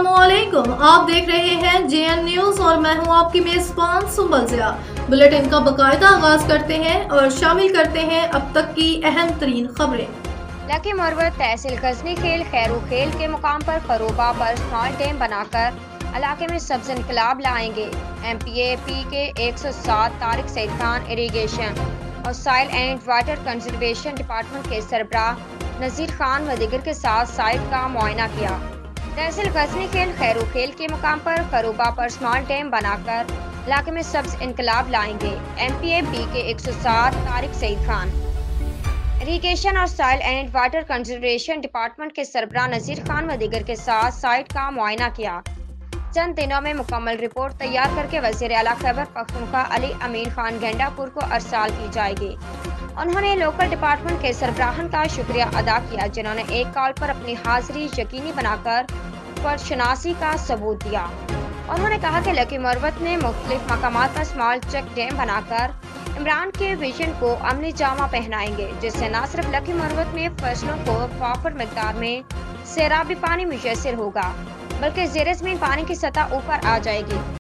अस्सलामुअलैकुम। आप देख रहे हैं JN न्यूज और मैं हूं आपकी मेजबान सुंबल ज़िया। बुलेटिन का बाकायदा आगाज करते हैं और शामिल करते हैं अब तक की अहम तरीन खबरें। लकी मरवत तहसील गजनी खेल खैरू खेल के मुकाम पर खरोबा पर स्मॉल डैम बनाकर इलाके में सब्ज इनकलाब लाएंगे। MPAP के 107 तारिक सईद खान इरीगेशन और soil and water conservation department के सरबराह नज़ीर खान व दीगर के साथ साइट का मुआयना किया। तहसील गजनी खेल खैरू खेल के मुकाम पर खरोबा पर स्मॉल डैम बनाकर इलाके में सब्ज इनकलाब लाएंगे। MPAP के 107 तारिक सईद खान इरीगेशन और soil and water conservation department के सरबराह नज़ीर खान व दीगर के साथ साइट का मुआयना किया। चंद दिनों में मुकम्मल रिपोर्ट तैयार करके वज़ीर आला खैबर पख्तूनख्वा अली अमीन खान गेंडापुर को अरसाल की जाएगी। उन्होंने लोकल डिपार्टमेंट के सरबराहन का शुक्रिया अदा किया जिन्होंने एक कॉल पर अपनी हाजिरी यकीनी बनाकर फर्शनासी का सबूत दिया। उन्होंने कहा कि लकी मरवत ने मुख्तलिफ मकामात पर स्मॉल चेक डैम बनाकर इमरान के विजन को अमली जामा पहनाएंगे, जिससे न सिर्फ लकी मरवत में फसलों को वाफर मिकदार में सैराबी पानी मुयस्सर होगा बल्कि ज़ेर ज़मीन पानी की सतह ऊपर आ जाएगी।